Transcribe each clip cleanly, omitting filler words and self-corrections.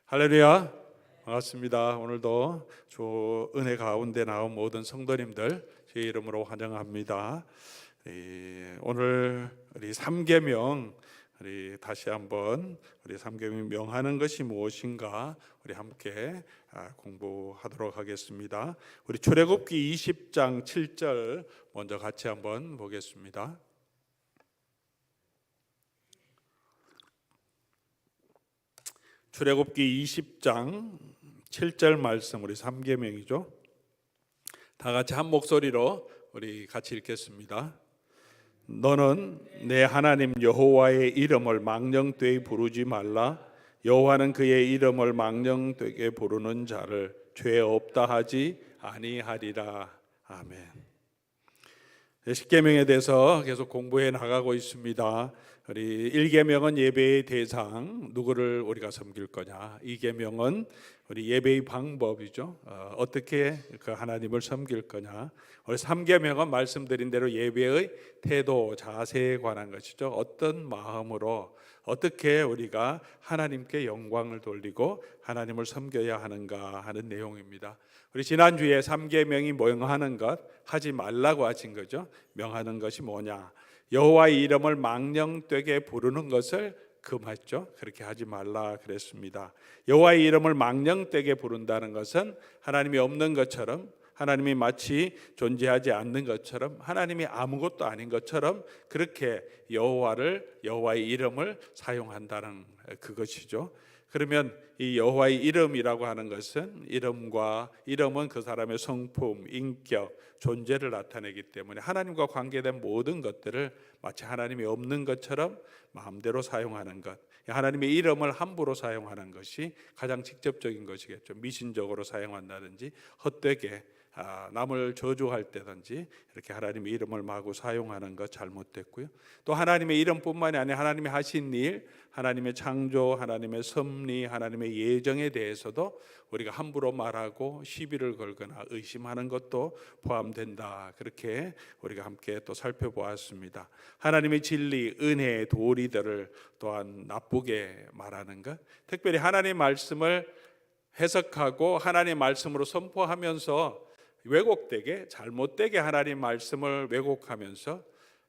할렐루야, 반갑습니다. 오늘도 주 은혜 가운데 나온 모든 성도님들 제 이름으로 환영합니다. 오늘 우리 삼계명, 우리 다시 한번 우리 삼계명 명하는 것이 무엇인가 우리 함께 공부하도록 하겠습니다. 우리 출애굽기 20장 7절 먼저 같이 한번 보겠습니다. 출애굽기 20장 7절 말씀, 우리 삼계명이죠. 다 같이 한 목소리로 우리 같이 읽겠습니다. 너는 내 하나님 여호와의 이름을 망령되이 부르지 말라. 여호와는 그의 이름을 망령되게 부르는 자를 죄 없다 하지 아니하리라. 아멘. 십계명에 대해서 계속 공부해 나가고 있습니다. 우리 1계명은 예배의 대상, 누구를 우리가 섬길 거냐. 2계명은 우리 예배의 방법이죠. 어떻게 그 하나님을 섬길 거냐. 우리 3계명은 말씀드린 대로 예배의 태도, 자세에 관한 것이죠. 어떤 마음으로 어떻게 우리가 하나님께 영광을 돌리고 하나님을 섬겨야 하는가 하는 내용입니다. 우리 지난주에 3계명이 명하는 것, 하지 말라고 하신 거죠. 명하는 것이 뭐냐. 여호와의 이름을 망령되게 부르는 것을 금했죠. 그렇게 하지 말라 그랬습니다. 여호와의 이름을 망령되게 부른다는 것은 하나님이 없는 것처럼, 하나님이 마치 존재하지 않는 것처럼, 하나님이 아무것도 아닌 것처럼 그렇게 여호와의 이름을 사용한다는 그것이죠. 그러면 이 여호와의 이름이라고 하는 것은 이름은 그 사람의 성품, 인격, 존재를 나타내기 때문에 하나님과 관계된 모든 것들을 마치 하나님이 없는 것처럼 마음대로 사용하는 것, 하나님의 이름을 함부로 사용하는 것이 가장 직접적인 것이겠죠. 미신적으로 사용한다든지 헛되게 남을 저주할 때든지 이렇게 하나님의 이름을 마구 사용하는 것 잘못됐고요. 또 하나님의 이름뿐만이 아니라 하나님이 하신 일, 하나님의 창조, 하나님의 섭리, 하나님의 예정에 대해서도 우리가 함부로 말하고 시비를 걸거나 의심하는 것도 포함된다. 그렇게 우리가 함께 또 살펴보았습니다. 하나님의 진리, 은혜, 도리들을 또한 나쁘게 말하는 것, 특별히 하나님의 말씀을 해석하고 하나님의 말씀으로 선포하면서 왜곡되게, 잘못되게 하나님 말씀을 왜곡하면서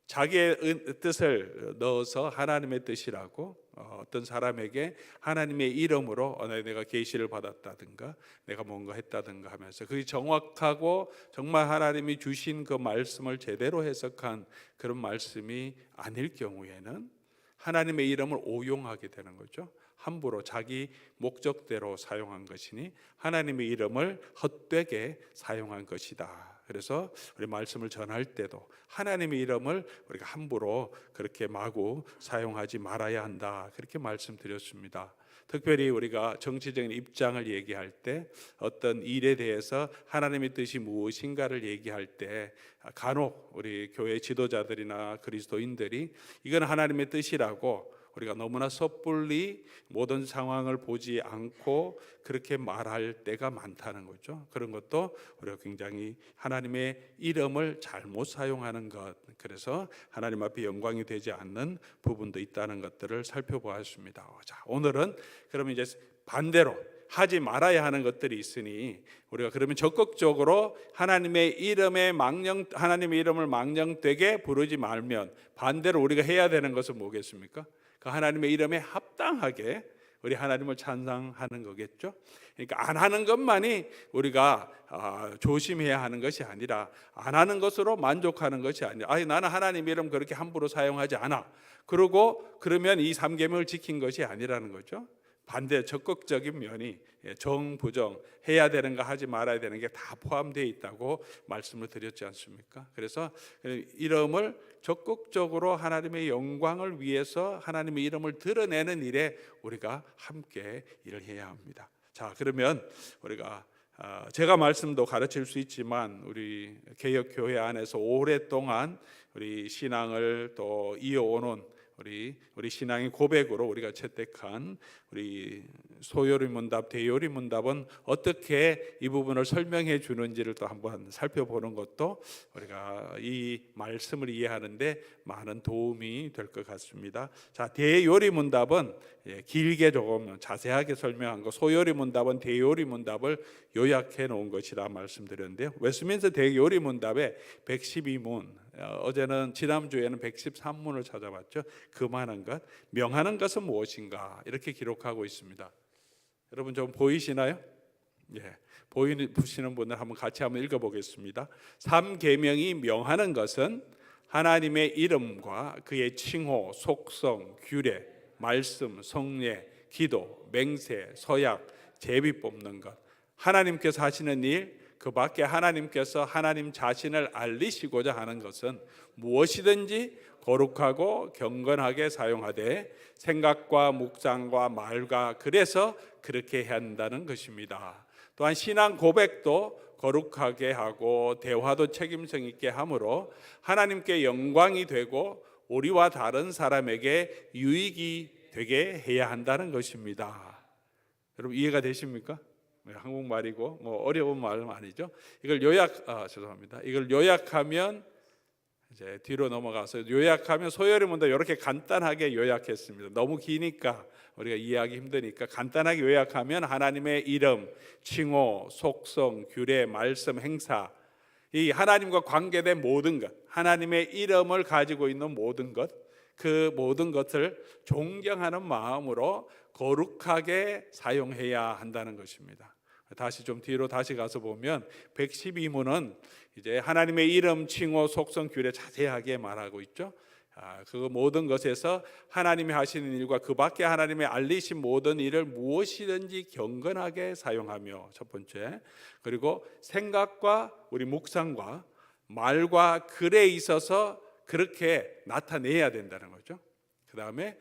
자기의 뜻을 넣어서 하나님의 뜻이라고 어떤 사람에게 하나님의 이름으로 내가 계시를 받았다든가 내가 뭔가 했다든가 하면서 그게 정확하고 정말 하나님이 주신 그 말씀을 제대로 해석한 그런 말씀이 아닐 경우에는 하나님의 이름을 오용하게 되는 거죠. 함부로 자기 목적대로 사용한 것이니 하나님의 이름을 헛되게 사용한 것이다. 그래서 우리 말씀을 전할 때도 하나님의 이름을 우리가 함부로 그렇게 마구 사용하지 말아야 한다. 그렇게 말씀드렸습니다. 특별히 우리가 정치적인 입장을 얘기할 때 어떤 일에 대해서 하나님의 뜻이 무엇인가를 얘기할 때 간혹 우리 교회 지도자들이나 그리스도인들이 이건 하나님의 뜻이라고 우리가 너무나 섣불리 모든 상황을 보지 않고 그렇게 말할 때가 많다는 거죠. 그런 것도 우리가 굉장히 하나님의 이름을 잘못 사용하는 것, 그래서 하나님 앞에 영광이 되지 않는 부분도 있다는 것들을 살펴보았습니다. 자, 오늘은 그러면 이제 반대로 하지 말아야 하는 것들이 있으니 우리가 그러면 적극적으로 하나님의 이름을 망령되게 부르지 말면 반대로 우리가 해야 되는 것은 뭐겠습니까? 그 하나님의 이름에 합당하게 우리 하나님을 찬양하는 거겠죠. 그러니까 안 하는 것만이 우리가 조심해야 하는 것이 아니라 안 하는 것으로 만족하는 것이 아니라 나는 하나님의 이름 그렇게 함부로 사용하지 않아. 그러면 이 3계명을 지킨 것이 아니라는 거죠. 반대 적극적인 면이 정부정 해야 되는가 하지 말아야 되는 게 다 포함되어 있다고 말씀을 드렸지 않습니까? 그래서 이름을 적극적으로 하나님의 영광을 위해서 하나님의 이름을 드러내는 일에 우리가 함께 일을 해야 합니다. 자, 그러면 우리가 제가 말씀도 가르칠 수 있지만 우리 개혁교회 안에서 오랫동안 우리 신앙을 또 이어오는 우리 신앙의 고백으로 우리가 채택한 우리 소요리 문답, 대요리 문답은 어떻게 이 부분을 설명해 주는지를 또 한번 살펴보는 것도 우리가 이 말씀을 이해하는데 많은 도움이 될 것 같습니다. 자, 대요리 문답은 길게 조금 자세하게 설명한 거, 소요리 문답은 대요리 문답을 요약해 놓은 것이라 말씀드렸는데요. 웨스트민스터 대요리 문답에 112문, 어제는 지난주에는 113문을 찾아봤죠. 금하는 것, 명하는 것은 무엇인가 이렇게 기록하고 있습니다. 여러분 좀 보이시나요? 보이시는 분들 한번 같이 한번 읽어보겠습니다. 3계명이 명하는 것은 하나님의 이름과 그의 칭호, 속성, 규례, 말씀, 성례, 기도, 맹세, 서약, 제비 뽑는 것, 하나님께서 하시는 일, 그 밖에 하나님께서 하나님 자신을 알리시고자 하는 것은 무엇이든지 거룩하고 경건하게 사용하되 생각과 묵상과 말과 그래서 그렇게 해야 한다는 것입니다. 또한 신앙 고백도 거룩하게 하고 대화도 책임성 있게 함으로 하나님께 영광이 되고 우리와 다른 사람에게 유익이 되게 해야 한다는 것입니다. 여러분 이해가 되십니까? 한국말이고 뭐 어려운 말은 아니죠. 이걸 이걸 요약하면 이제 뒤로 넘어가서 요약하면 소요리 문답 이렇게 간단하게 요약했습니다. 너무 기니까 우리가 이해하기 힘드니까 간단하게 요약하면 하나님의 이름, 칭호, 속성, 규례, 말씀, 행사, 이 하나님과 관계된 모든 것, 하나님의 이름을 가지고 있는 모든 것, 그 모든 것을 존경하는 마음으로 거룩하게 사용해야 한다는 것입니다. 다시 좀 뒤로 다시 가서 보면 112문은 이제 하나님의 이름, 칭호, 속성, 규례 자세하게 말하고 있죠. 그 모든 것에서 하나님이 하시는 일과 그 밖에 하나님의 알리신 모든 일을 무엇이든지 경건하게 사용하며, 첫 번째. 그리고 생각과 우리 묵상과 말과 글에 있어서 그렇게 나타내야 된다는 거죠. 그 다음에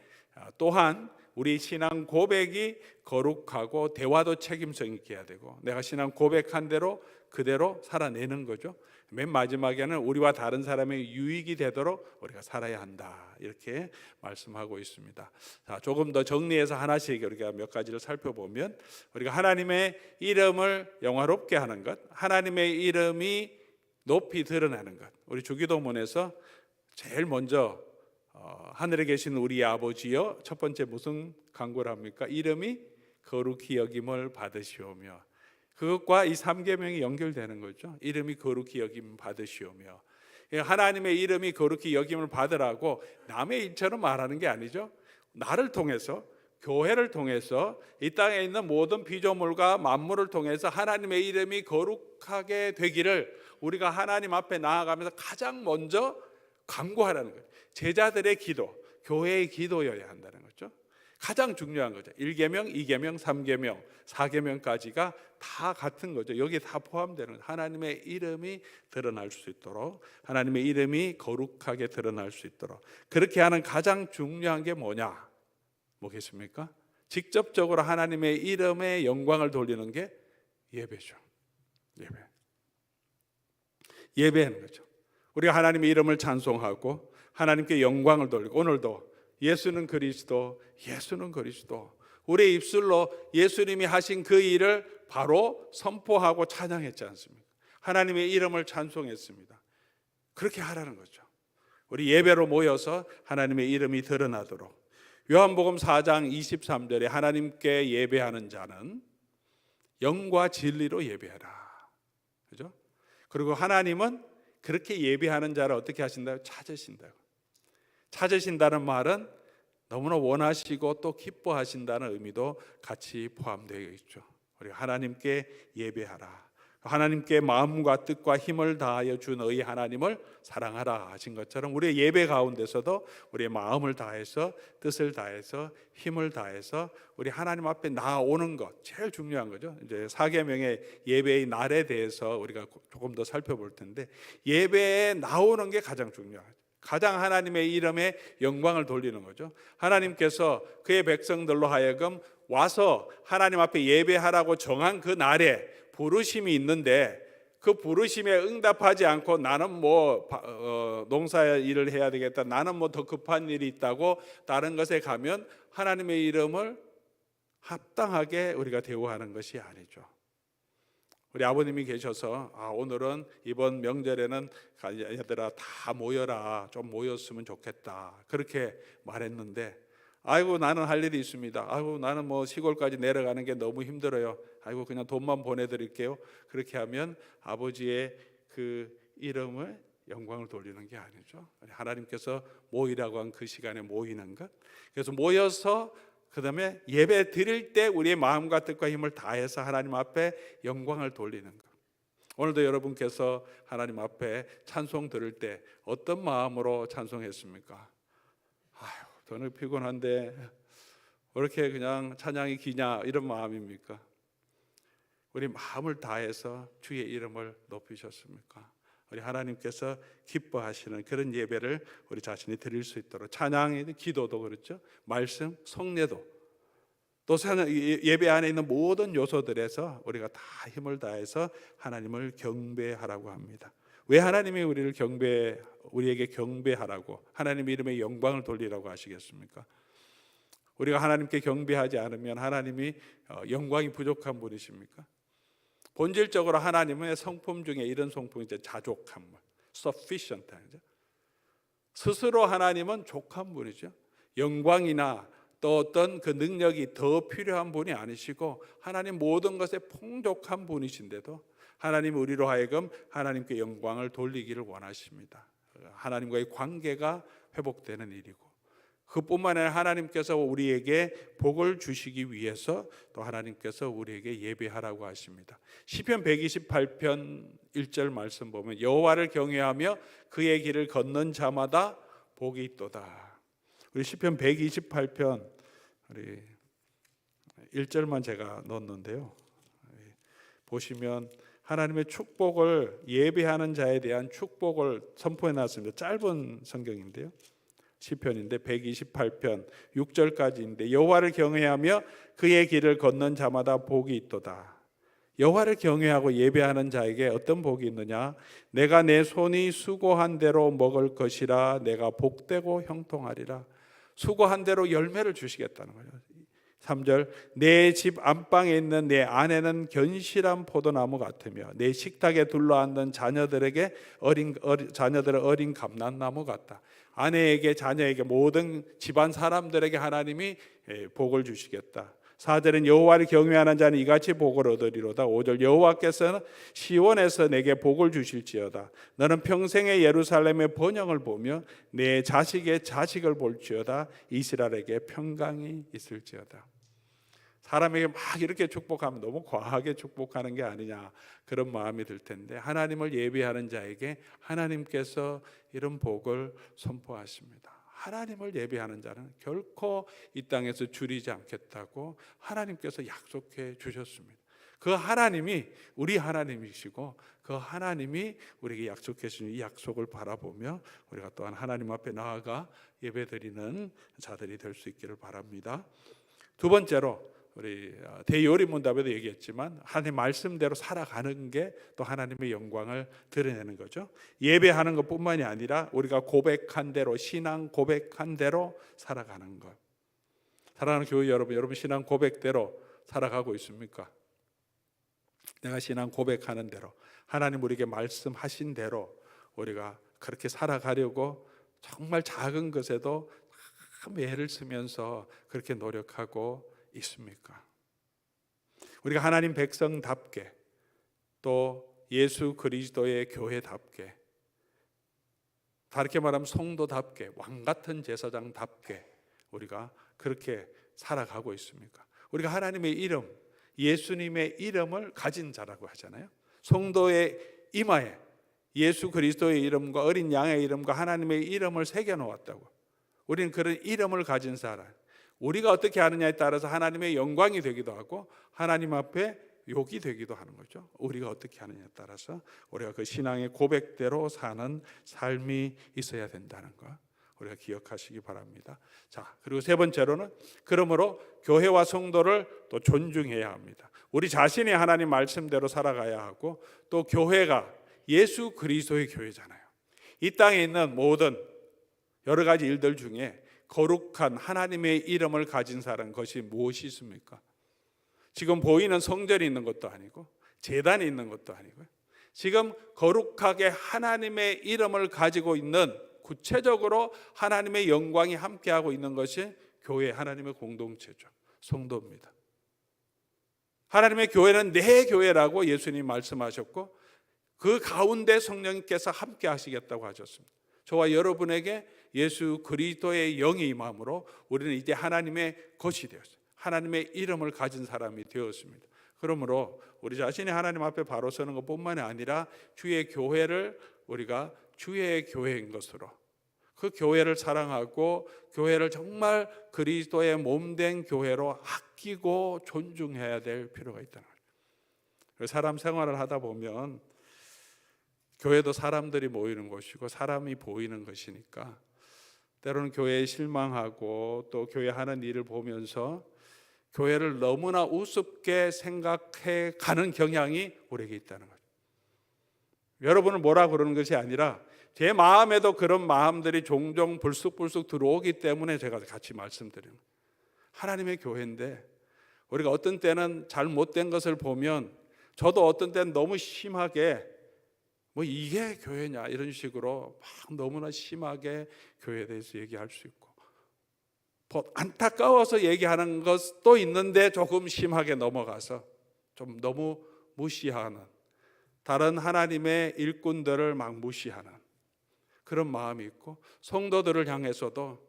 또한 우리 신앙 고백이 거룩하고 대화도 책임성 있게 해야 되고, 내가 신앙 고백한 대로 그대로 살아내는 거죠. 맨 마지막에는 우리와 다른 사람의 유익이 되도록 우리가 살아야 한다, 이렇게 말씀하고 있습니다. 자, 조금 더 정리해서 하나씩 우리가 몇 가지를 살펴보면, 우리가 하나님의 이름을 영화롭게 하는 것, 하나님의 이름이 높이 드러나는 것. 우리 주기도문에서 제일 먼저 하늘에 계신 우리 아버지여, 첫 번째 무슨 간구를 합니까? 이름이 거룩히 여김을 받으시오며. 그것과 이 3계명이 연결되는 거죠. 이름이 거룩히 여김 받으시오며. 하나님의 이름이 거룩히 여김을 받으라고 남의 일처럼 말하는 게 아니죠. 나를 통해서, 교회를 통해서, 이 땅에 있는 모든 피조물과 만물을 통해서 하나님의 이름이 거룩하게 되기를 우리가 하나님 앞에 나아가면서 가장 먼저 간구하라는 거예요. 제자들의 기도, 교회의 기도여야 한다는 거죠. 가장 중요한 거죠. 1계명, 2계명, 3계명, 4계명까지가 다 같은 거죠. 여기에 다 포함되는 하나님의 이름이 드러날 수 있도록, 하나님의 이름이 거룩하게 드러날 수 있도록, 그렇게 하는 가장 중요한 게 뭐겠습니까? 직접적으로 하나님의 이름에 영광을 돌리는 게 예배죠. 예배하는 거죠. 우리가 하나님의 이름을 찬송하고 하나님께 영광을 돌리고, 오늘도 예수는 그리스도, 예수는 그리스도, 우리의 입술로 예수님이 하신 그 일을 바로 선포하고 찬양했지 않습니까? 하나님의 이름을 찬송했습니다. 그렇게 하라는 거죠. 우리 예배로 모여서 하나님의 이름이 드러나도록. 요한복음 4장 23절에 하나님께 예배하는 자는 영과 진리로 예배하라, 그죠? 그리고 하나님은 그렇게 예배하는 자를 어떻게 하신다고? 찾으신다고. 찾으신다는 말은 너무나 원하시고 또 기뻐하신다는 의미도 같이 포함되어 있죠. 우리 하나님께 예배하라, 하나님께 마음과 뜻과 힘을 다하여 주 너희 하나님을 사랑하라 하신 것처럼, 우리의 예배 가운데서도 우리의 마음을 다해서, 뜻을 다해서, 힘을 다해서 우리 하나님 앞에 나아오는 것, 제일 중요한 거죠. 이제 4계명의 예배의 날에 대해서 우리가 조금 더 살펴볼 텐데, 예배에 나오는 게 가장 중요하죠. 가장 하나님의 이름에 영광을 돌리는 거죠. 하나님께서 그의 백성들로 하여금 와서 하나님 앞에 예배하라고 정한 그 날에 부르심이 있는데, 그 부르심에 응답하지 않고 나는 뭐 농사 일을 해야 되겠다, 나는 뭐 더 급한 일이 있다고 다른 것에 가면 하나님의 이름을 합당하게 우리가 대우하는 것이 아니죠. 우리 아버님이 계셔서 오늘은 이번 명절에는 얘들아 다 모여라, 좀 모였으면 좋겠다, 그렇게 말했는데, 아이고 나는 할 일이 있습니다. 아이고 나는 뭐 시골까지 내려가는 게 너무 힘들어요. 아이고 그냥 돈만 보내드릴게요. 그렇게 하면 아버지의 그 이름을 영광을 돌리는 게 아니죠. 하나님께서 모이라고 한 그 시간에 모이는 것, 그래서 모여서 그 다음에 예배 드릴 때 우리의 마음과 뜻과 힘을 다해서 하나님 앞에 영광을 돌리는 것. 오늘도 여러분께서 하나님 앞에 찬송 들을 때 어떤 마음으로 찬송했습니까? 아유, 저는 피곤한데 왜 이렇게 그냥 찬양이 기냐, 이런 마음입니까? 우리 마음을 다해서 주의 이름을 높이셨습니까? 우리 하나님께서 기뻐하시는 그런 예배를 우리 자신이 드릴 수 있도록, 찬양이 기도도 그렇죠, 말씀, 성례도, 또 예배 안에 있는 모든 요소들에서 우리가 다 힘을 다해서 하나님을 경배하라고 합니다. 왜 하나님이 우리에게 경배하라고, 하나님 이름의 영광을 돌리라고 하시겠습니까? 우리가 하나님께 경배하지 않으면 하나님이 영광이 부족한 분이십니까? 본질적으로 하나님의 성품 중에 이런 성품이 이제 자족한 분, sufficient. 스스로 하나님은 족한 분이죠. 영광이나 또 어떤 그 능력이 더 필요한 분이 아니시고 하나님 모든 것에 풍족한 분이신데도 하나님 우리로 하여금 하나님께 영광을 돌리기를 원하십니다. 하나님과의 관계가 회복되는 일이고, 그뿐만 아니라 하나님께서 우리에게 복을 주시기 위해서 또 하나님께서 우리에게 예배하라고 하십니다. 시편 128편 1절 말씀 보면 여호와를 경외하며 그의 길을 걷는 자마다 복이 있도다. 우리 시편 128편 우리 1절만 제가 넣었는데요, 보시면 하나님의 축복을, 예배하는 자에 대한 축복을 선포해 놨습니다. 짧은 성경인데요, 시편인데 128편 6절까지인데 여호와를 경외하며 그의 길을 걷는 자마다 복이 있도다. 여호와를 경외하고 예배하는 자에게 어떤 복이 있느냐? 내가 내 손이 수고한 대로 먹을 것이라, 내가 복되고 형통하리라. 수고한 대로 열매를 주시겠다는 거예요. 3절, 내 집 안방에 있는 내 아내는 견실한 포도나무 같으며 내 식탁에 둘러앉는 자녀들은 어린 감람나무 같다. 아내에게, 자녀에게, 모든 집안 사람들에게 하나님이 복을 주시겠다. 4절은 여호와를 경외하는 자는 이같이 복을 얻으리로다. 5절, 여호와께서는 시온에서 내게 복을 주실지어다. 너는 평생의 예루살렘의 번영을 보며 내 자식의 자식을 볼지어다. 이스라엘에게 평강이 있을지어다. 사람에게 막 이렇게 축복하면 너무 과하게 축복하는 게 아니냐, 그런 마음이 들 텐데, 하나님을 예배하는 자에게 하나님께서 이런 복을 선포하십니다. 하나님을 예배하는 자는 결코 이 땅에서 줄이지 않겠다고 하나님께서 약속해 주셨습니다. 그 하나님이 우리 하나님이시고 그 하나님이 우리에게 약속해 주신 이 약속을 바라보며 우리가 또한 하나님 앞에 나아가 예배드리는 자들이 될 수 있기를 바랍니다. 두 번째로, 우리 대요리문답에도 얘기했지만 하나님 말씀대로 살아가는 게 또 하나님의 영광을 드러내는 거죠. 예배하는 것뿐만이 아니라 우리가 고백한 대로, 신앙 고백한 대로 살아가는 것. 사랑하는 교회 여러분 신앙 고백대로 살아가고 있습니까? 내가 신앙 고백하는 대로, 하나님 우리에게 말씀하신 대로 우리가 그렇게 살아가려고 정말 작은 것에도 참 애를 쓰면서 그렇게 노력하고 있습니까? 우리가 하나님 백성답게, 또 예수 그리스도의 교회답게, 다르게 말하면 성도답게, 왕같은 제사장답게 우리가 그렇게 살아가고 있습니까? 우리가 하나님의 이름, 예수님의 이름을 가진 자라고 하잖아요. 성도의 이마에 예수 그리스도의 이름과 어린 양의 이름과 하나님의 이름을 새겨 놓았다고. 우리는 그런 이름을 가진 사람, 우리가 어떻게 하느냐에 따라서 하나님의 영광이 되기도 하고 하나님 앞에 욕이 되기도 하는 거죠. 우리가 어떻게 하느냐에 따라서 우리가 그 신앙의 고백대로 사는 삶이 있어야 된다는 거 우리가 기억하시기 바랍니다. 자, 그리고 세 번째로는, 그러므로 교회와 성도를 또 존중해야 합니다. 우리 자신이 하나님 말씀대로 살아가야 하고, 또 교회가 예수 그리스도의 교회잖아요. 이 땅에 있는 모든 여러 가지 일들 중에 거룩한 하나님의 이름을 가진 사람, 것이 무엇이 있습니까? 지금 보이는 성전이 있는 것도 아니고 제단이 있는 것도 아니고요. 지금 거룩하게 하나님의 이름을 가지고 있는, 구체적으로 하나님의 영광이 함께하고 있는 것이 교회, 하나님의 공동체죠. 성도입니다. 하나님의 교회는 내 교회라고 예수님이 말씀하셨고 그 가운데 성령님께서 함께 하시겠다고 하셨습니다. 저와 여러분에게 예수 그리스도의 영이 임함으로 우리는 이제 하나님의 것이 되었어요. 하나님의 이름을 가진 사람이 되었습니다. 그러므로 우리 자신이 하나님 앞에 바로 서는 것뿐만이 아니라 주의 교회를 우리가 주의 교회인 것으로, 그 교회를 사랑하고 교회를 정말 그리스도의 몸된 교회로 아끼고 존중해야 될 필요가 있다는 거예요. 사람 생활을 하다 보면 교회도 사람들이 모이는 곳이고 사람이 보이는 것이니까 때로는 교회에 실망하고 또 교회 하는 일을 보면서 교회를 너무나 우습게 생각해 가는 경향이 우리에게 있다는 거죠. 여러분을 뭐라 그러는 것이 아니라 제 마음에도 그런 마음들이 종종 불쑥불쑥 들어오기 때문에 제가 같이 말씀드리는 거예요. 하나님의 교회인데 우리가 어떤 때는 잘못된 것을 보면 저도 어떤 때는 너무 심하게 뭐 이게 교회냐 이런 식으로 막 너무나 심하게 교회에 대해서 얘기할 수 있고, 안타까워서 얘기하는 것도 있는데 조금 심하게 넘어가서 좀 너무 무시하는, 다른 하나님의 일꾼들을 막 무시하는 그런 마음이 있고, 성도들을 향해서도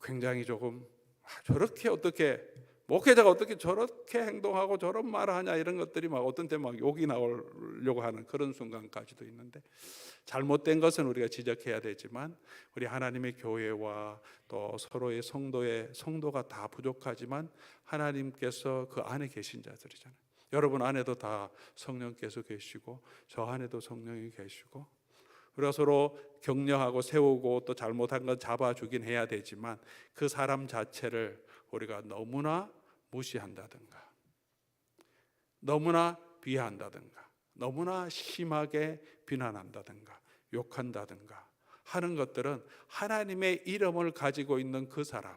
굉장히 조금 저렇게 어떻게 목회자가 어떻게 저렇게 행동하고 저런 말을 하냐 이런 것들이 막 어떤 때 막 욕이 나오려고 하는 그런 순간까지도 있는데, 잘못된 것은 우리가 지적해야 되지만 우리 하나님의 교회와 또 서로의 성도가 다 부족하지만 하나님께서 그 안에 계신 자들이잖아요. 여러분 안에도 다 성령께서 계시고 저 안에도 성령이 계시고, 우리가 서로 격려하고 세우고 또 잘못한 건 잡아주긴 해야 되지만 그 사람 자체를 우리가 너무나 무시한다든가 너무나 비하한다든가 너무나 심하게 비난한다든가 욕한다든가 하는 것들은 하나님의 이름을 가지고 있는 그 사람,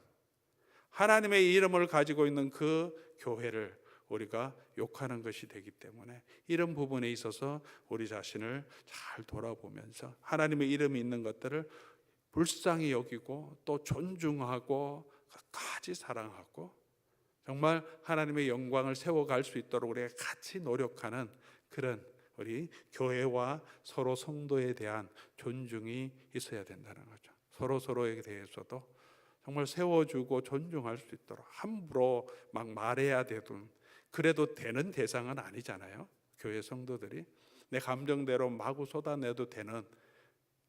하나님의 이름을 가지고 있는 그 교회를 우리가 욕하는 것이 되기 때문에 이런 부분에 있어서 우리 자신을 잘 돌아보면서 하나님의 이름이 있는 것들을 불쌍히 여기고 또 존중하고 끝까지 사랑하고 정말 하나님의 영광을 세워갈 수 있도록 우리가 같이 노력하는 그런 우리 교회와 서로 성도에 대한 존중이 있어야 된다는 거죠. 서로에 대해서도 정말 세워주고 존중할 수 있도록 함부로 막 말해야 되든 그래도 되는 대상은 아니잖아요. 교회 성도들이 내 감정대로 마구 쏟아내도 되는,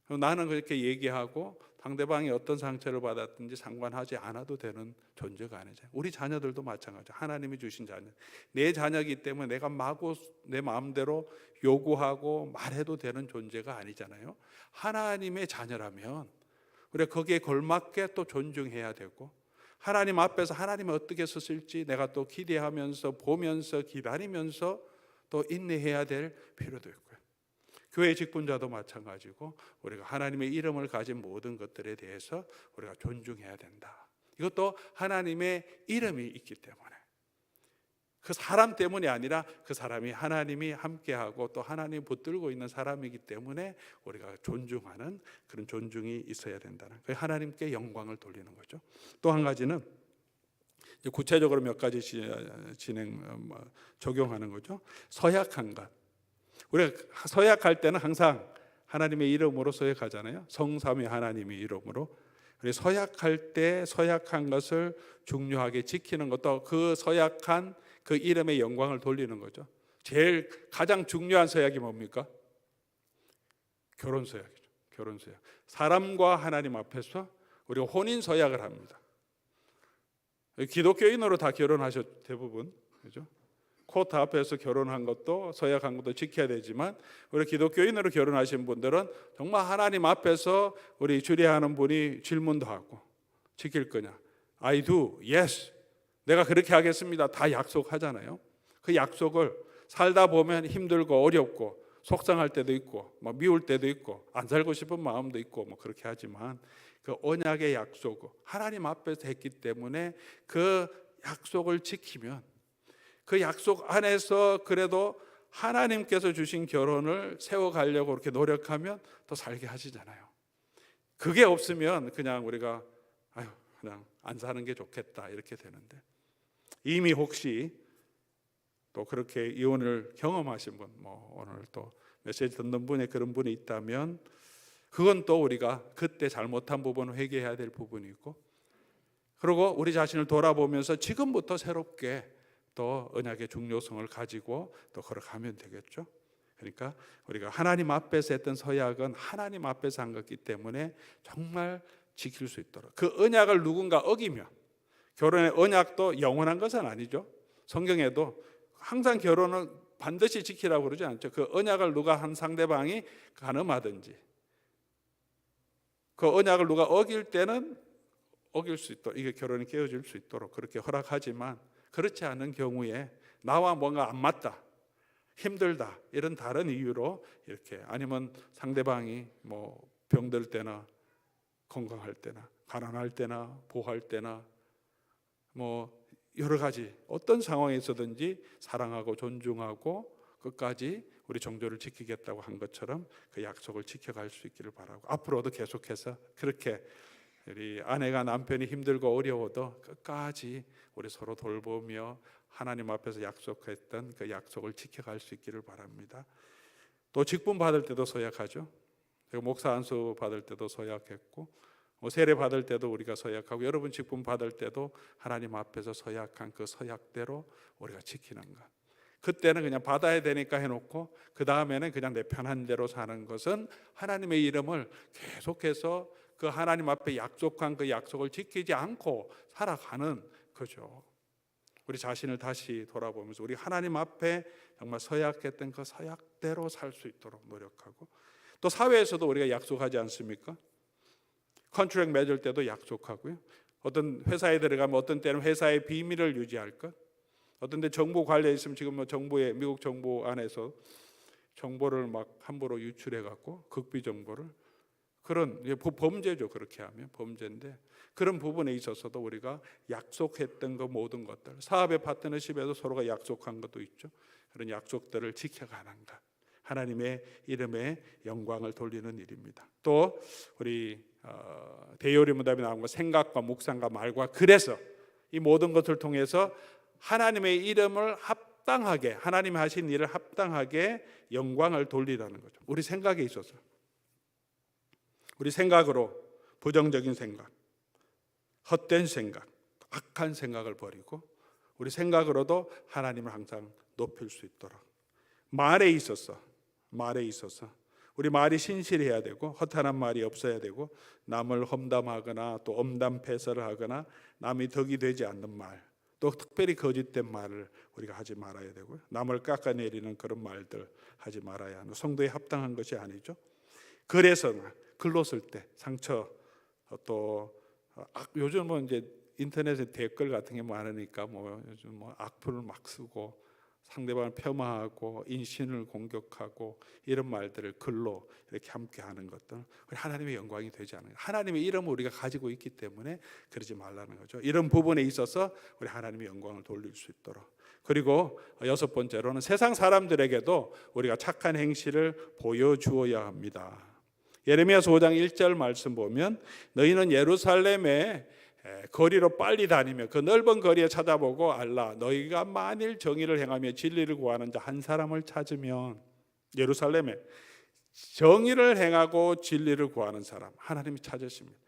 나는 그렇게 얘기하고 상대방이 어떤 상처를 받았든지 상관하지 않아도 되는 존재가 아니잖아요. 우리 자녀들도 마찬가지죠. 하나님이 주신 자녀, 내 자녀이기 때문에 내가 마구 내 마음대로 요구하고 말해도 되는 존재가 아니잖아요. 하나님의 자녀라면 우리가 거기에 걸맞게 또 존중해야 되고, 하나님 앞에서 하나님이 어떻게 쓰실지 내가 또 기대하면서 보면서 기다리면서 또 인내해야 될 필요도 있고요. 교회 직분자도 마찬가지고 우리가 하나님의 이름을 가진 모든 것들에 대해서 우리가 존중해야 된다. 이것도 하나님의 이름이 있기 때문에, 그 사람 때문이 아니라 그 사람이 하나님이 함께하고 또 하나님이 붙들고 있는 사람이기 때문에 우리가 존중하는 그런 존중이 있어야 된다는, 그 하나님께 영광을 돌리는 거죠. 또 한 가지는 구체적으로 몇 가지 적용하는 거죠. 서약한 것. 우리가 서약할 때는 항상 하나님의 이름으로 서약하잖아요. 성삼위 하나님의 이름으로. 서약할 때 서약한 것을 중요하게 지키는 것도 그 서약한 그 이름의 영광을 돌리는 거죠. 제일 가장 중요한 서약이 뭡니까? 결혼 서약이죠. 결혼 서약. 사람과 하나님 앞에서 우리가 혼인 서약을 합니다. 기독교인으로 다 결혼하셨 대부분, 그죠? 코트 앞에서 결혼한 것도 서약한 것도 지켜야 되지만 우리 기독교인으로 결혼하신 분들은 정말 하나님 앞에서 우리 주례하는 분이 질문도 하고 지킬 거냐? I do, yes. 내가 그렇게 하겠습니다. 다 약속하잖아요. 그 약속을 살다 보면 힘들고 어렵고 속상할 때도 있고 막 미울 때도 있고 안 살고 싶은 마음도 있고 뭐 그렇게 하지만 그 언약의 약속을 하나님 앞에서 했기 때문에 그 약속을 지키면 그 약속 안에서 그래도 하나님께서 주신 결혼을 세워가려고 그렇게 노력하면 또 살게 하시잖아요. 그게 없으면 그냥 우리가 그냥 안 사는 게 좋겠다 이렇게 되는데, 이미 혹시 또 그렇게 이혼을 경험하신 분, 오늘 또 메시지 듣는 분에 그런 분이 있다면 그건 또 우리가 그때 잘못한 부분을 회개해야 될 부분이고, 그리고 우리 자신을 돌아보면서 지금부터 새롭게 또 언약의 중요성을 가지고 또 걸어가면 되겠죠. 그러니까 우리가 하나님 앞에서 했던 서약은 하나님 앞에서 한 거기 때문에 정말 지킬 수 있도록, 그 언약을 누군가 어기면, 결혼의 언약도 영원한 것은 아니죠. 성경에도 항상 결혼은 반드시 지키라고 그러지 않죠. 그 언약을 누가 한 상대방이 간음하든지, 그 언약을 누가 어길 때는 어길 수 있도록, 이게 결혼이 깨어질 수 있도록 그렇게 허락하지만, 그렇지 않은 경우에 나와 뭔가 안 맞다, 힘들다, 이런 다른 이유로 이렇게, 아니면 상대방이 병들 때나 건강할 때나 가난할 때나 보할 때나 여러 가지 어떤 상황에서든지 사랑하고 존중하고 끝까지 우리 정조를 지키겠다고 한 것처럼 그 약속을 지켜갈 수 있기를 바라고, 앞으로도 계속해서 그렇게 우리 아내가 남편이 힘들고 어려워도 끝까지 우리 서로 돌보며 하나님 앞에서 약속했던 그 약속을 지켜갈 수 있기를 바랍니다. 또 직분 받을 때도 서약하죠. 목사 안수 받을 때도 서약했고, 세례 받을 때도 우리가 서약하고, 여러분 직분 받을 때도 하나님 앞에서 서약한 그 서약대로 우리가 지키는 것. 그때는 그냥 받아야 되니까 해놓고 그 다음에는 그냥 내 편한 대로 사는 것은 하나님의 이름을 계속해서 그 하나님 앞에 약속한 그 약속을 지키지 않고 살아가는 거죠. 우리 자신을 다시 돌아보면서 우리 하나님 앞에 정말 서약했던 그 서약대로 살 수 있도록 노력하고, 또 사회에서도 우리가 약속하지 않습니까? 컨트랙트 맺을 때도 약속하고요. 어떤 회사에 들어가면 어떤 때는 회사의 비밀을 유지할 것, 어떤 데 정보 관리에 있으면 지금 정부의 미국 정부 안에서 정보를 막 함부로 유출해 갖고 극비 정보를, 그런 범죄죠. 그렇게 하면 범죄인데, 그런 부분에 있어서도 우리가 약속했던 그 모든 것들, 사업의 파트너십에도 서로가 약속한 것도 있죠. 그런 약속들을 지켜가는 것, 하나님의 이름에 영광을 돌리는 일입니다. 또 우리 대요리 문답에 나온 거 생각과 묵상과 말과, 그래서 이 모든 것을 통해서 하나님의 이름을 합당하게, 하나님이 하신 일을 합당하게 영광을 돌리라는 거죠. 우리 생각에 있어서, 우리 생각으로 부정적인 생각, 헛된 생각, 악한 생각을 버리고 우리 생각으로도 하나님을 항상 높일 수 있도록, 말에 있어서 우리 말이 신실해야 되고 허탄한 말이 없어야 되고, 남을 험담하거나 또 엄담패설을 하거나 남이 덕이 되지 않는 말, 또 특별히 거짓된 말을 우리가 하지 말아야 되고요. 남을 깎아내리는 그런 말들 하지 말아야 하는, 성도에 합당한 것이 아니죠. 그래서 글로 쓸 때 상처, 또 요즘은 이제 인터넷에 댓글 같은 게 많으니까 요즘 악플을 막 쓰고 상대방을 폄하하고 인신을 공격하고 이런 말들을 글로 이렇게 함께 하는 것들, 우리 하나님의 영광이 되지 않아요. 하나님의 이름을 우리가 가지고 있기 때문에 그러지 말라는 거죠. 이런 부분에 있어서 우리 하나님의 영광을 돌릴 수 있도록. 그리고 여섯 번째로는 세상 사람들에게도 우리가 착한 행실을 보여주어야 합니다. 예레미야서 5장 1절 말씀 보면, 너희는 예루살렘에 거리로 빨리 다니며 그 넓은 거리에 찾아보고 알라. 너희가 만일 정의를 행하며 진리를 구하는 자 한 사람을 찾으면, 예루살렘에 정의를 행하고 진리를 구하는 사람 하나님이 찾으십니다.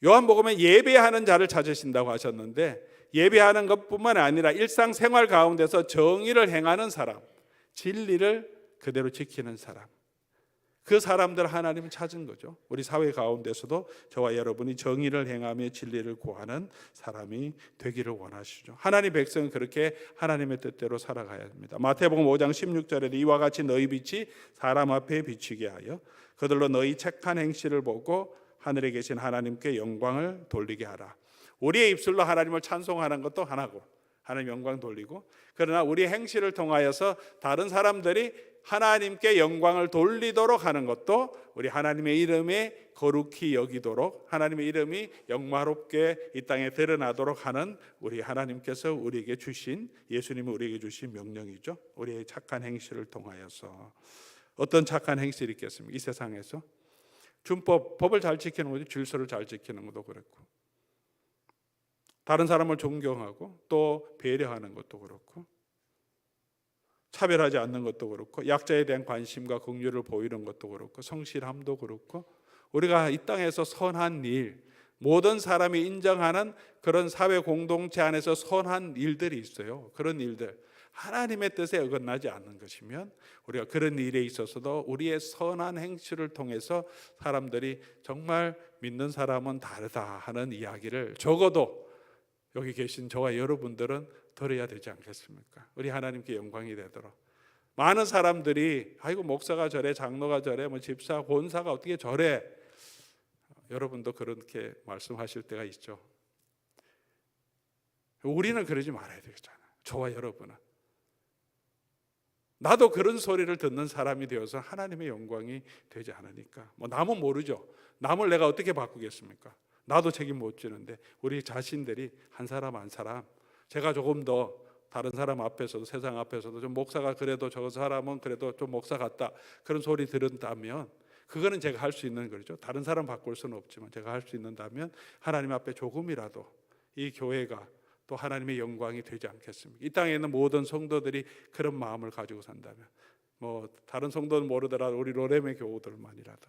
요한복음에 예배하는 자를 찾으신다고 하셨는데, 예배하는 것뿐만 아니라 일상생활 가운데서 정의를 행하는 사람, 진리를 그대로 지키는 사람, 그 사람들 하나님은 찾은 거죠. 우리 사회 가운데서도 저와 여러분이 정의를 행하며 진리를 구하는 사람이 되기를 원하시죠. 하나님 백성은 그렇게 하나님의 뜻대로 살아가야 합니다. 마태복음 5장 16절에도 이와 같이 너희 빛이 사람 앞에 비치게 하여 그들로 너희 착한 행실을 보고 하늘에 계신 하나님께 영광을 돌리게 하라. 우리의 입술로 하나님을 찬송하는 것도 하나고 하나님 영광 돌리고, 그러나 우리의 행실을 통하여서 다른 사람들이 하나님께 영광을 돌리도록 하는 것도 우리 하나님의 이름이 거룩히 여기도록, 하나님의 이름이 영화롭게 이 땅에 드러나도록 하는 우리 하나님께서 우리에게 주신, 예수님이 우리에게 주신 명령이죠. 우리의 착한 행실을 통하여서. 어떤 착한 행실이 있겠습니까? 이 세상에서 준법, 법을 잘 지키는 거죠. 질서를 잘 지키는 것도 그렇고, 다른 사람을 존경하고 또 배려하는 것도 그렇고, 차별하지 않는 것도 그렇고, 약자에 대한 관심과 긍휼을 보이는 것도 그렇고, 성실함도 그렇고, 우리가 이 땅에서 선한 일, 모든 사람이 인정하는 그런 사회 공동체 안에서 선한 일들이 있어요. 그런 일들, 하나님의 뜻에 어긋나지 않는 것이면 우리가 그런 일에 있어서도 우리의 선한 행실을 통해서 사람들이 정말 믿는 사람은 다르다 하는 이야기를 적어도 여기 계신 저와 여러분들은 들어야 되지 않겠습니까? 우리 하나님께 영광이 되도록. 많은 사람들이 아이고 목사가 저래, 장로가 저래, 뭐 집사, 권사가 어떻게 저래. 여러분도 그렇게 말씀하실 때가 있죠. 우리는 그러지 말아야 되겠잖아요. 저와 여러분은. 나도 그런 소리를 듣는 사람이 되어서 하나님의 영광이 되지 않으니까. 뭐 남은 모르죠. 남을 내가 어떻게 바꾸겠습니까? 나도 책임 못 지는데 우리 자신들이 한 사람 한 사람, 제가 조금 더 다른 사람 앞에서도, 세상 앞에서도 좀 목사가 그래도 저 사람은 그래도 좀 목사 같다, 그런 소리 들은다면 그거는 제가 할 수 있는 거죠. 다른 사람 바꿀 수는 없지만 제가 할 수 있는다면 하나님 앞에 조금이라도 이 교회가 또 하나님의 영광이 되지 않겠습니까? 이 땅에 있는 모든 성도들이 그런 마음을 가지고 산다면, 뭐 다른 성도는 모르더라도 우리 로렘의 교우들만이라도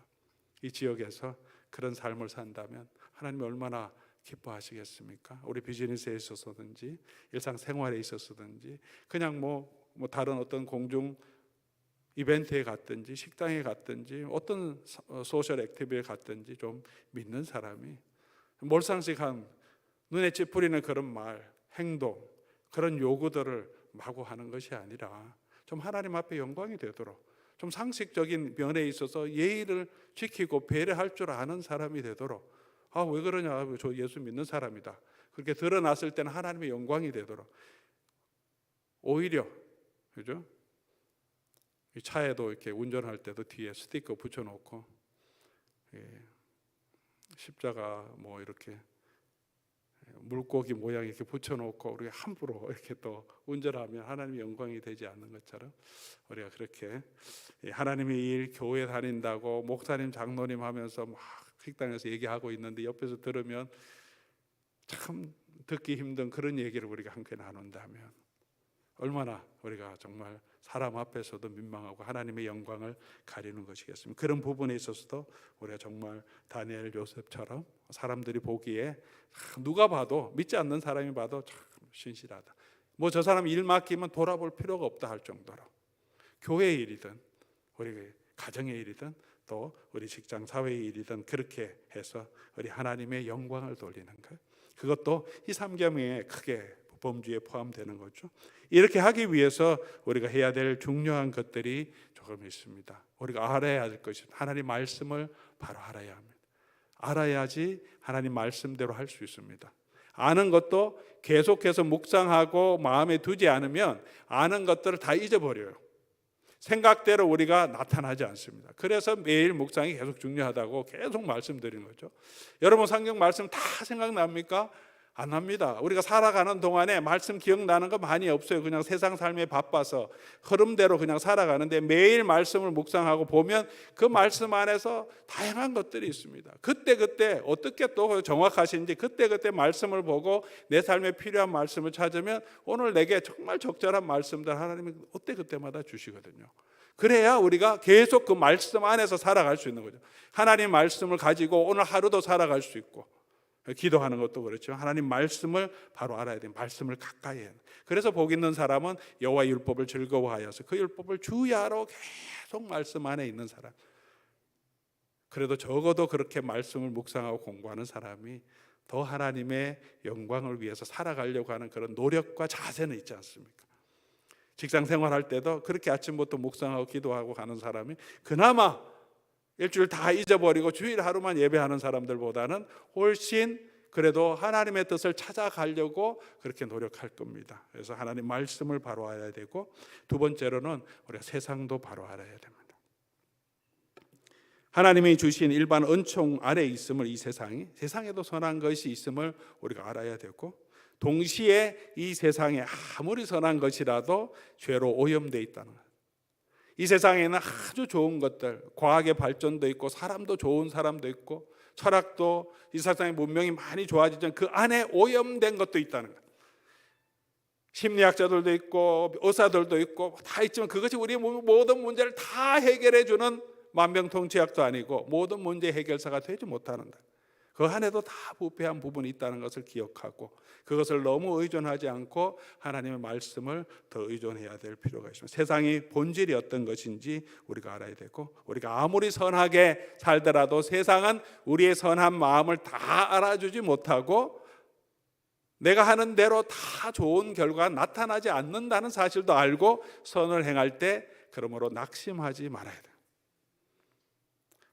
이 지역에서 그런 삶을 산다면 하나님이 얼마나 기뻐하시겠습니까? 우리 비즈니스에 있어서든지 일상생활에 있어서든지 그냥 뭐 다른 어떤 공중 이벤트에 갔든지 식당에 갔든지 어떤 소셜 액티비티에 갔든지 좀 믿는 사람이 몰상식한 눈에 찌푸리는 그런 말, 행동, 그런 요구들을 마구 하는 것이 아니라 좀 하나님 앞에 영광이 되도록, 좀 상식적인 면에 있어서 예의를 지키고 배려할 줄 아는 사람이 되도록. 아, 왜 그러냐, 저 예수 믿는 사람이다, 그렇게 드러났을 때는 하나님의 영광이 되도록. 오히려 그죠? 이 차에도 이렇게 운전할 때도 뒤에 스티커 붙여놓고, 십자가 뭐 이렇게 물고기 모양 이렇게 붙여놓고 우리가 함부로 이렇게 또 운전하면 하나님의 영광이 되지 않는 것처럼, 우리가 그렇게 하나님의 일, 교회 다닌다고 목사님, 장로님 하면서 막 식당에서 얘기하고 있는데 옆에서 들으면 참 듣기 힘든 그런 얘기를 우리가 함께 나눈다면 얼마나 우리가 정말 사람 앞에서도 민망하고 하나님의 영광을 가리는 것이겠습니까? 그런 부분에 있어서도 우리가 정말 다니엘, 요셉처럼 사람들이 보기에 누가 봐도, 믿지 않는 사람이 봐도 참 신실하다, 뭐 저 사람 일 맡기면 돌아볼 필요가 없다 할 정도로, 교회의 일이든 우리 가정의 일이든 또 우리 직장 사회의 일이든 그렇게 해서 우리 하나님의 영광을 돌리는 것, 그것도 이 삼계명에 크게 범주에 포함되는 거죠. 이렇게 하기 위해서 우리가 해야 될 중요한 것들이 조금 있습니다. 우리가 알아야 할 것이, 하나님 말씀을 바로 알아야 합니다. 알아야지 하나님 말씀대로 할 수 있습니다. 아는 것도 계속해서 묵상하고 마음에 두지 않으면 아는 것들을 다 잊어버려요. 생각대로 우리가 나타나지 않습니다. 그래서 매일 묵상이 계속 중요하다고 계속 말씀드리는 거죠. 여러분 성경 말씀 다 생각납니까? 안 납니다. 우리가 살아가는 동안에 말씀 기억나는 거 많이 없어요. 그냥 세상 삶에 바빠서 흐름대로 그냥 살아가는데, 매일 말씀을 묵상하고 보면 그 말씀 안에서 다양한 것들이 있습니다. 그때그때 어떻게 또 정확하신지 그때그때 말씀을 보고 내 삶에 필요한 말씀을 찾으면 오늘 내게 정말 적절한 말씀들 하나님이 그때그때마다 주시거든요. 그래야 우리가 계속 그 말씀 안에서 살아갈 수 있는 거죠. 하나님 말씀을 가지고 오늘 하루도 살아갈 수 있고, 기도하는 것도 그렇죠. 하나님 말씀을 바로 알아야 돼요. 말씀을 가까이 해요. 그래서 복 있는 사람은 여호와의 율법을 즐거워하여서 그 율법을 주야로 계속 말씀 안에 있는 사람. 그래도 적어도 그렇게 말씀을 묵상하고 공부하는 사람이 더 하나님의 영광을 위해서 살아가려고 하는 그런 노력과 자세는 있지 않습니까? 직장 생활할 때도 그렇게 아침부터 묵상하고 기도하고 가는 사람이 그나마 일주일 다 잊어버리고 주일 하루만 예배하는 사람들보다는 훨씬 그래도 하나님의 뜻을 찾아가려고 그렇게 노력할 겁니다. 그래서 하나님 말씀을 바로 알아야 되고, 두 번째로는 우리가 세상도 바로 알아야 됩니다. 하나님이 주신 일반 은총 아래 있음을, 이 세상에도 선한 것이 있음을 우리가 알아야 되고, 동시에 이 세상에 아무리 선한 것이라도 죄로 오염되어 있다는 것. 이 세상에는 아주 좋은 것들, 과학의 발전도 있고 사람도 좋은 사람도 있고 철학도, 이 세상의 문명이 많이 좋아지지만 그 안에 오염된 것도 있다는 것. 심리학자들도 있고 의사들도 있고 다 있지만 그것이 우리의 모든 문제를 다 해결해 주는 만병통치약도 아니고 모든 문제 해결사가 되지 못하는 것. 그 안에도 다 부패한 부분이 있다는 것을 기억하고, 그것을 너무 의존하지 않고 하나님의 말씀을 더 의존해야 될 필요가 있습니다. 세상의 본질이 어떤 것인지 우리가 알아야 되고, 우리가 아무리 선하게 살더라도 세상은 우리의 선한 마음을 다 알아주지 못하고 내가 하는 대로 다 좋은 결과가 나타나지 않는다는 사실도 알고 선을 행할 때 그러므로 낙심하지 말아야 돼요.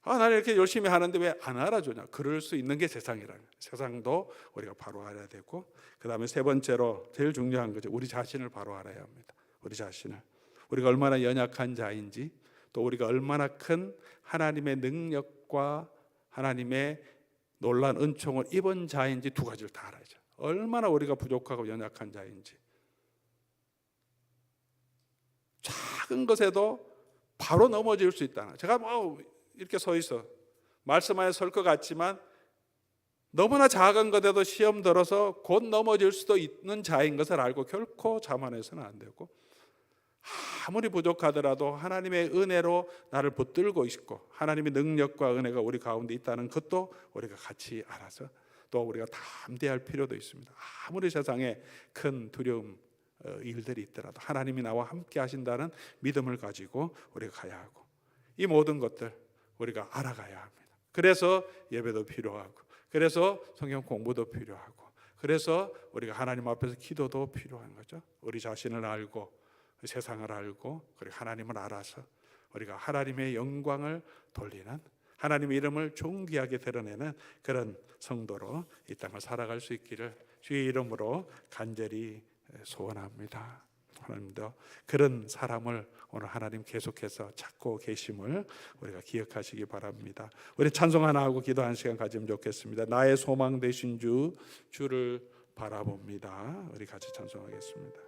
나는 이렇게 열심히 하는데 왜 안 알아주냐? 그럴 수 있는 게 세상이라는 거예요. 세상도 우리가 바로 알아야 되고, 그 다음에 세 번째로 제일 중요한 거죠. 우리 자신을 바로 알아야 합니다. 우리 자신을, 우리가 얼마나 연약한 자인지, 또 우리가 얼마나 큰 하나님의 능력과 하나님의 놀라운 은총을 입은 자인지 두 가지를 다 알아야죠. 얼마나 우리가 부족하고 연약한 자인지. 작은 것에도 바로 넘어질 수 있다는 거예요. 제가 이렇게 서 있어 말씀 안에 설 것 같지만 너무나 작은 것에도 시험 들어서 곧 넘어질 수도 있는 자인 것을 알고 결코 자만해서는 안 되고, 아무리 부족하더라도 하나님의 은혜로 나를 붙들고 있고 하나님의 능력과 은혜가 우리 가운데 있다는 것도 우리가 같이 알아서 또 우리가 담대할 필요도 있습니다. 아무리 세상에 큰 두려움 일들이 있더라도 하나님이 나와 함께 하신다는 믿음을 가지고 우리가 가야 하고, 이 모든 것들 우리가 알아가야 합니다. 그래서 예배도 필요하고, 그래서 성경 공부도 필요하고, 그래서 우리가 하나님 앞에서 기도도 필요한 거죠. 우리 자신을 알고 세상을 알고 그리고 하나님을 알아서 우리가 하나님의 영광을 돌리는, 하나님의 이름을 존귀하게 드러내는 그런 성도로 이 땅을 살아갈 수 있기를 주의 이름으로 간절히 소원합니다. 하나님도 그런 사람을 오늘 하나님 계속해서 찾고 계심을 우리가 기억하시기 바랍니다. 우리 찬송 하나 하고 기도 한 시간 가지면 좋겠습니다. 나의 소망 되신 주를 바라봅니다. 우리 같이 찬송하겠습니다.